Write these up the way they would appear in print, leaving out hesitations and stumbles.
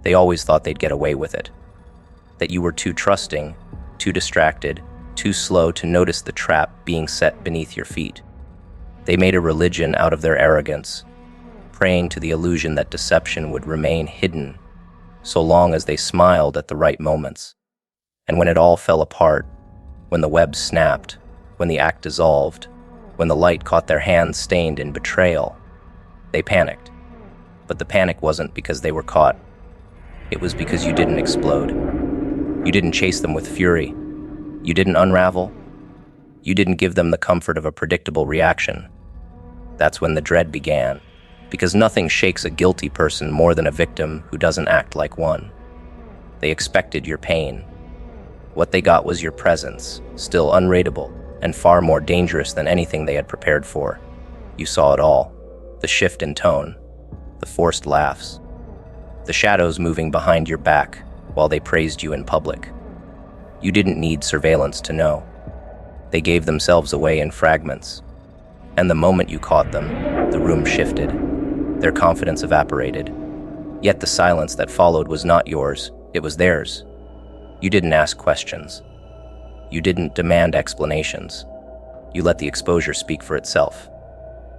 They always thought they'd get away with it. That you were too trusting, too distracted, too slow to notice the trap being set beneath your feet. They made a religion out of their arrogance, praying to the illusion that deception would remain hidden so long as they smiled at the right moments. And when it all fell apart, when the web snapped, when the act dissolved, when the light caught their hands stained in betrayal, they panicked. But the panic wasn't because they were caught. It was because you didn't explode. You didn't chase them with fury. You didn't unravel. You didn't give them the comfort of a predictable reaction. That's when the dread began, because nothing shakes a guilty person more than a victim who doesn't act like one. They expected your pain. What they got was your presence, still unrateable and far more dangerous than anything they had prepared for. You saw it all: the shift in tone, the forced laughs, the shadows moving behind your back while they praised you in public. You didn't need surveillance to know. They gave themselves away in fragments. And the moment you caught them, the room shifted. Their confidence evaporated. Yet the silence that followed was not yours, it was theirs. You didn't ask questions. You didn't demand explanations. You let the exposure speak for itself.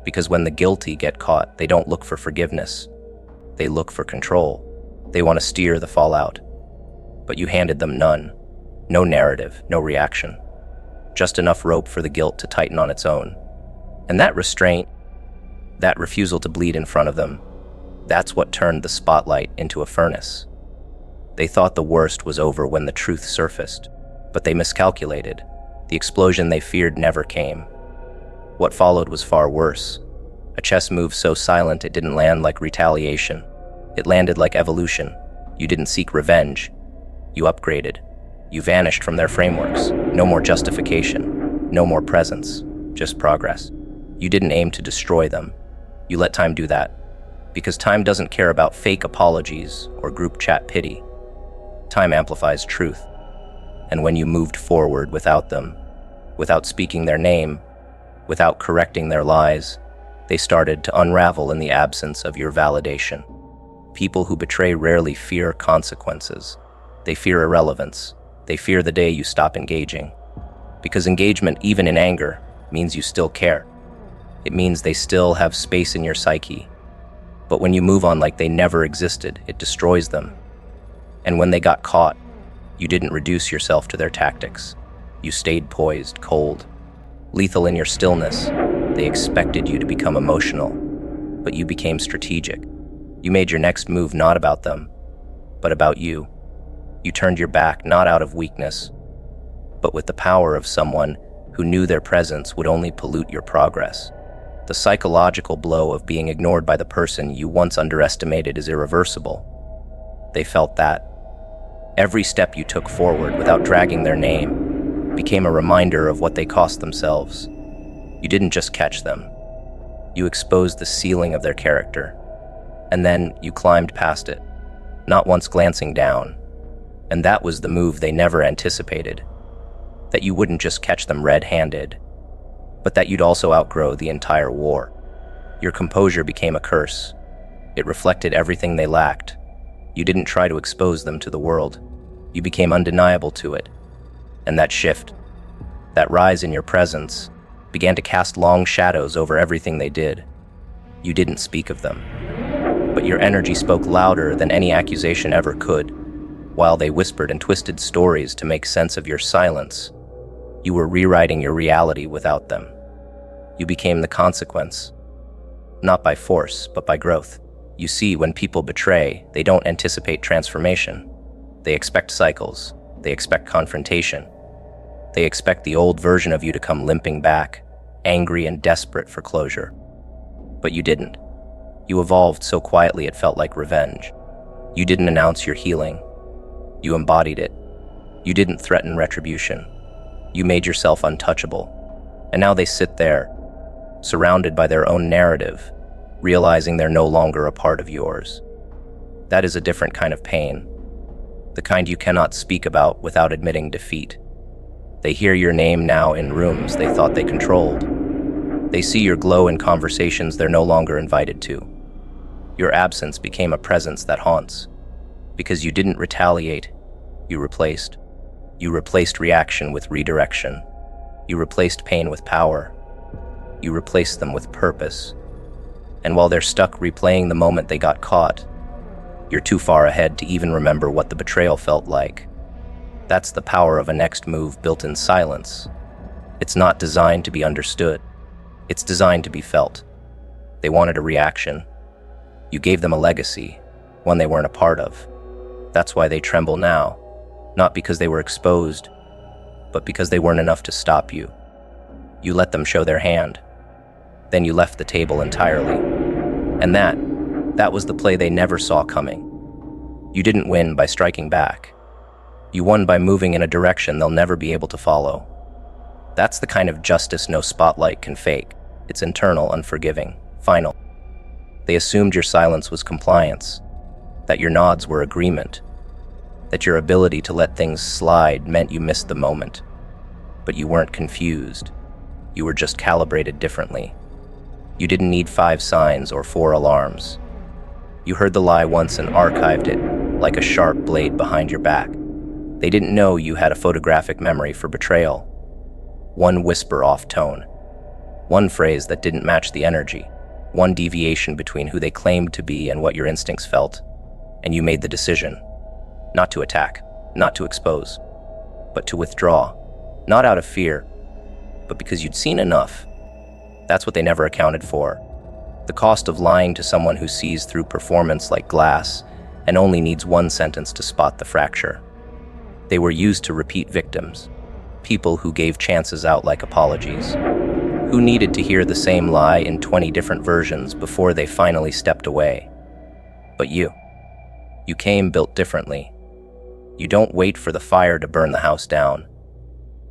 Because when the guilty get caught, they don't look for forgiveness. They look for control. They want to steer the fallout. But you handed them none. No narrative, no reaction. Just enough rope for the guilt to tighten on its own. And that restraint, that refusal to bleed in front of them, that's what turned the spotlight into a furnace. They thought the worst was over when the truth surfaced, but they miscalculated. The explosion they feared never came. What followed was far worse. A chess move so silent it didn't land like retaliation. It landed like evolution. You didn't seek revenge. You upgraded. You vanished from their frameworks. No more justification. No more presence. Just progress. You didn't aim to destroy them. You let time do that. Because time doesn't care about fake apologies or group chat pity. Time amplifies truth. And when you moved forward without them, without speaking their name, without correcting their lies, they started to unravel in the absence of your validation. People who betray rarely fear consequences. They fear irrelevance. They fear the day you stop engaging. Because engagement, even in anger, means you still care. It means they still have space in your psyche. But when you move on like they never existed, it destroys them. And when they got caught, you didn't reduce yourself to their tactics. You stayed poised, cold, lethal in your stillness. They expected you to become emotional, but you became strategic. You made your next move not about them, but about you. You turned your back not out of weakness, but with the power of someone who knew their presence would only pollute your progress. The psychological blow of being ignored by the person you once underestimated is irreversible. They felt that. Every step you took forward without dragging their name became a reminder of what they cost themselves. You didn't just catch them. You exposed the ceiling of their character. And then you climbed past it, not once glancing down. And that was the move they never anticipated. That you wouldn't just catch them red-handed, but that you'd also outgrow the entire war. Your composure became a curse. It reflected everything they lacked. You didn't try to expose them to the world. You became undeniable to it. And that shift, that rise in your presence, began to cast long shadows over everything they did. You didn't speak of them, but your energy spoke louder than any accusation ever could. While they whispered and twisted stories to make sense of your silence, you were rewriting your reality without them. You became the consequence, not by force, but by growth. You see, when people betray, they don't anticipate transformation. They expect cycles. They expect confrontation. They expect the old version of you to come limping back, angry and desperate for closure. But you didn't. You evolved so quietly it felt like revenge. You didn't announce your healing. You embodied it. You didn't threaten retribution. You made yourself untouchable. And now they sit there, surrounded by their own narrative, realizing they're no longer a part of yours. That is a different kind of pain, the kind you cannot speak about without admitting defeat. They hear your name now in rooms they thought they controlled. They see your glow in conversations they're no longer invited to. Your absence became a presence that haunts. Because you didn't retaliate, you replaced. You replaced reaction with redirection. You replaced pain with power. You replaced them with purpose. And while they're stuck replaying the moment they got caught, you're too far ahead to even remember what the betrayal felt like. That's the power of a next move built in silence. It's not designed to be understood. It's designed to be felt. They wanted a reaction. You gave them a legacy, one they weren't a part of. That's why they tremble now, not because they were exposed, but because they weren't enough to stop you. You let them show their hand. Then you left the table entirely. And that was the play they never saw coming. You didn't win by striking back. You won by moving in a direction they'll never be able to follow. That's the kind of justice no spotlight can fake. It's internal, unforgiving, final. They assumed your silence was compliance, that your nods were agreement, that your ability to let things slide meant you missed the moment. But you weren't confused. You were just calibrated differently. You didn't need 5 signs or 4 alarms. You heard the lie once and archived it like a sharp blade behind your back. They didn't know you had a photographic memory for betrayal. One whisper off tone. One phrase that didn't match the energy. One deviation between who they claimed to be and what your instincts felt. And you made the decision. Not to attack, not to expose, but to withdraw. Not out of fear, but because you'd seen enough. That's what they never accounted for. The cost of lying to someone who sees through performance like glass and only needs one sentence to spot the fracture. They were used to repeat victims, people who gave chances out like apologies, who needed to hear the same lie in 20 different versions before they finally stepped away. But you came built differently. You don't wait for the fire to burn the house down.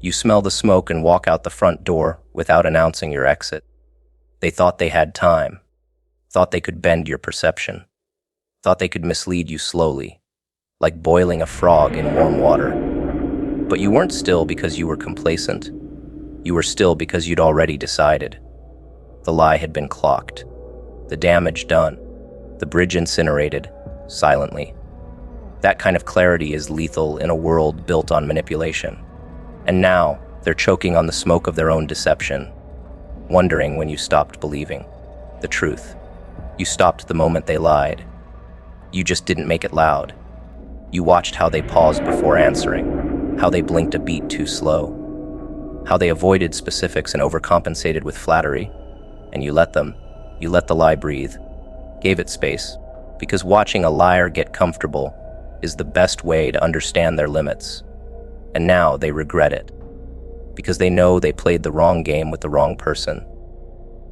You smell the smoke and walk out the front door without announcing your exit. They thought they had time, thought they could bend your perception, thought they could mislead you slowly, like boiling a frog in warm water. But you weren't still because you were complacent. You were still because you'd already decided. The lie had been clocked, the damage done, the bridge incinerated, silently. That kind of clarity is lethal in a world built on manipulation. And now, they're choking on the smoke of their own deception, wondering when you stopped believing the truth. You stopped the moment they lied. You just didn't make it loud. You watched how they paused before answering, how they blinked a beat too slow, how they avoided specifics and overcompensated with flattery, and you let the lie breathe, gave it space, because watching a liar get comfortable is the best way to understand their limits. And now they regret it, because they know they played the wrong game with the wrong person.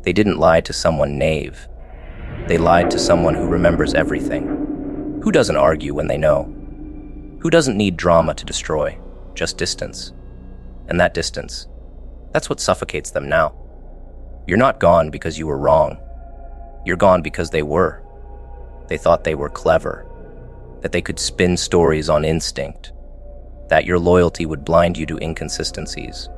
They didn't lie to someone naive. They lied to someone who remembers everything, who doesn't argue when they know, who doesn't need drama to destroy, just distance. And that distance, that's what suffocates them now. You're not gone because you were wrong. You're gone because they were. They thought they were clever, that they could spin stories on instinct, that your loyalty would blind you to inconsistencies.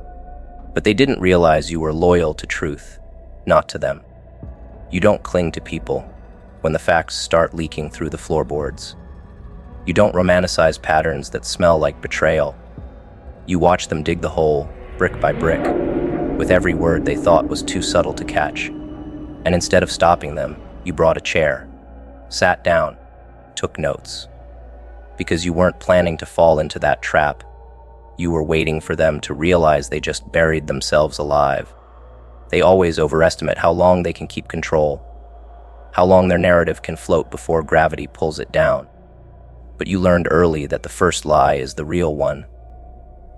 But they didn't realize you were loyal to truth, not to them. You don't cling to people when the facts start leaking through the floorboards. You don't romanticize patterns that smell like betrayal. You watch them dig the hole, brick by brick, with every word they thought was too subtle to catch. And instead of stopping them, you brought a chair, sat down, took notes. Because you weren't planning to fall into that trap. You were waiting for them to realize they just buried themselves alive. They always overestimate how long they can keep control, how long their narrative can float before gravity pulls it down. But you learned early that the first lie is the real one.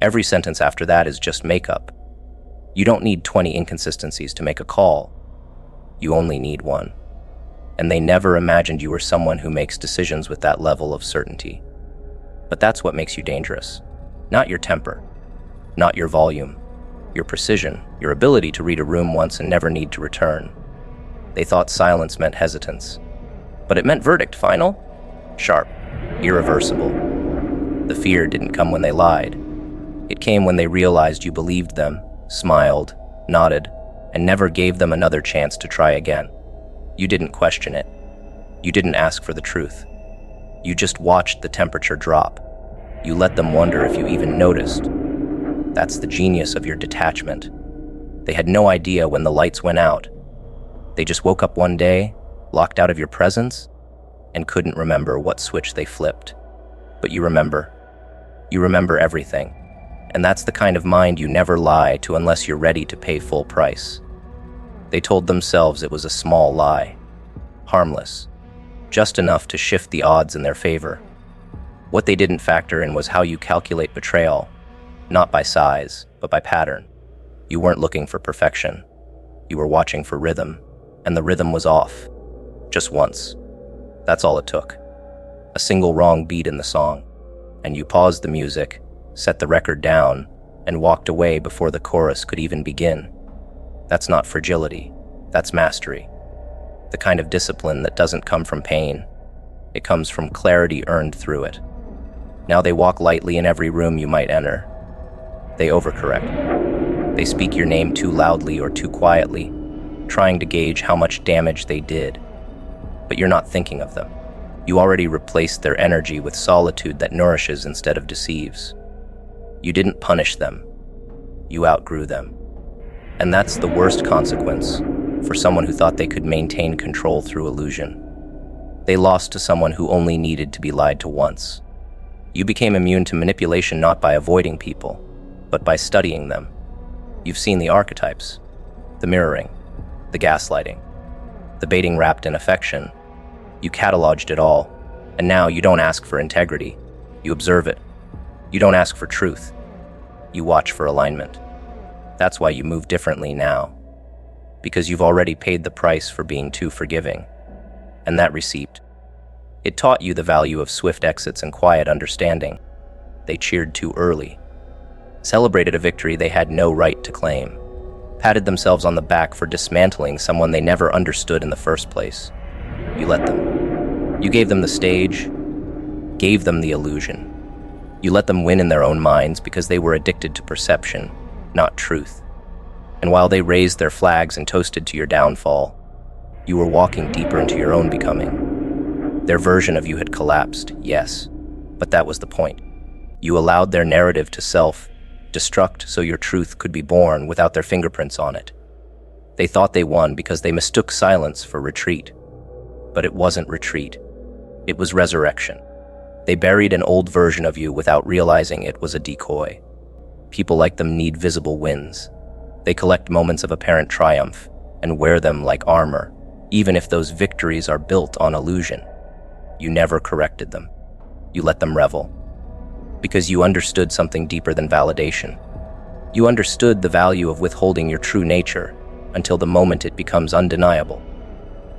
Every sentence after that is just makeup. You don't need 20 inconsistencies to make a call. You only need one. And they never imagined you were someone who makes decisions with that level of certainty. But that's what makes you dangerous. Not your temper, not your volume, your precision, your ability to read a room once and never need to return. They thought silence meant hesitance, but it meant verdict final, sharp, irreversible. The fear didn't come when they lied. It came when they realized you believed them, smiled, nodded, and never gave them another chance to try again. You didn't question it. You didn't ask for the truth. You just watched the temperature drop. You let them wonder if you even noticed. That's the genius of your detachment. They had no idea when the lights went out. They just woke up one day, locked out of your presence, and couldn't remember what switch they flipped. But you remember. You remember everything. And that's the kind of mind you never lie to unless you're ready to pay full price. They told themselves it was a small lie. Harmless. Just enough to shift the odds in their favor. What they didn't factor in was how you calculate betrayal, not by size, but by pattern. You weren't looking for perfection. You were watching for rhythm, and the rhythm was off. Just once. That's all it took. A single wrong beat in the song, and you paused the music, set the record down, and walked away before the chorus could even begin. That's not fragility, that's mastery. The kind of discipline that doesn't come from pain. It comes from clarity earned through it. Now they walk lightly in every room you might enter. They overcorrect. They speak your name too loudly or too quietly, trying to gauge how much damage they did. But you're not thinking of them. You already replaced their energy with solitude that nourishes instead of deceives. You didn't punish them. You outgrew them. And that's the worst consequence for someone who thought they could maintain control through illusion. They lost to someone who only needed to be lied to once. You became immune to manipulation not by avoiding people, but by studying them. You've seen the archetypes, the mirroring, the gaslighting, the baiting wrapped in affection. You cataloged it all, and now you don't ask for integrity. You observe it. You don't ask for truth. You watch for alignment. That's why you move differently now. Because you've already paid the price for being too forgiving. And that receipt, it taught you the value of swift exits and quiet understanding. They cheered too early, celebrated a victory they had no right to claim, patted themselves on the back for dismantling someone they never understood in the first place. You let them. You gave them the stage, gave them the illusion. You let them win in their own minds because they were addicted to perception, not truth. And while they raised their flags and toasted to your downfall, you were walking deeper into your own becoming. Their version of you had collapsed, yes, but that was the point. You allowed their narrative to self-destruct so your truth could be born without their fingerprints on it. They thought they won because they mistook silence for retreat. But it wasn't retreat. It was resurrection. They buried an old version of you without realizing it was a decoy. People like them need visible wins. They collect moments of apparent triumph and wear them like armor, even if those victories are built on illusion. You never corrected them. You let them revel. Because you understood something deeper than validation. You understood the value of withholding your true nature until the moment it becomes undeniable.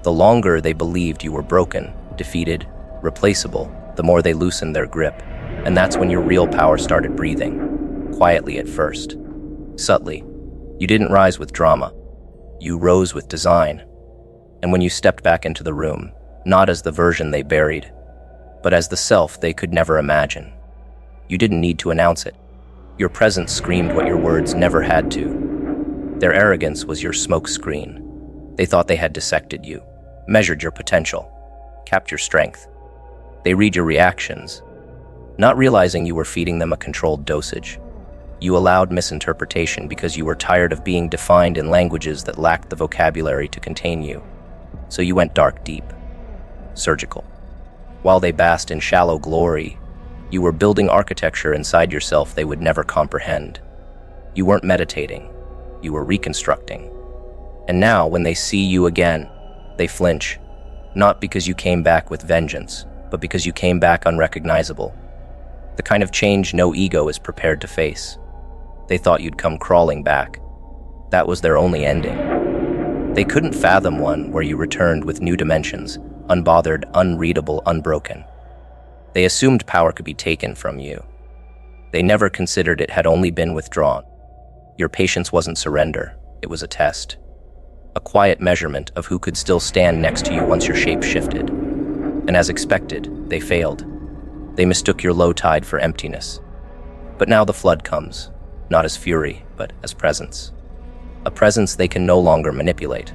The longer they believed you were broken, defeated, replaceable, the more they loosened their grip. And that's when your real power started breathing. Quietly at first. Subtly. You didn't rise with drama. You rose with design. And when you stepped back into the room, not as the version they buried, but as the self they could never imagine, you didn't need to announce it. Your presence screamed what your words never had to. Their arrogance was your smoke screen. They thought they had dissected you, measured your potential, capped your strength. They read your reactions, not realizing you were feeding them a controlled dosage. You allowed misinterpretation because you were tired of being defined in languages that lacked the vocabulary to contain you. So you went dark deep, surgical. While they basked in shallow glory, you were building architecture inside yourself they would never comprehend. You weren't meditating, you were reconstructing. And now, when they see you again, they flinch, not because you came back with vengeance, but because you came back unrecognizable. The kind of change no ego is prepared to face. They thought you'd come crawling back. That was their only ending. They couldn't fathom one where you returned with new dimensions, unbothered, unreadable, unbroken. They assumed power could be taken from you. They never considered it had only been withdrawn. Your patience wasn't surrender, it was a test. A quiet measurement of who could still stand next to you once your shape shifted. And as expected, they failed. They mistook your low tide for emptiness. But now the flood comes, not as fury, but as presence. A presence they can no longer manipulate.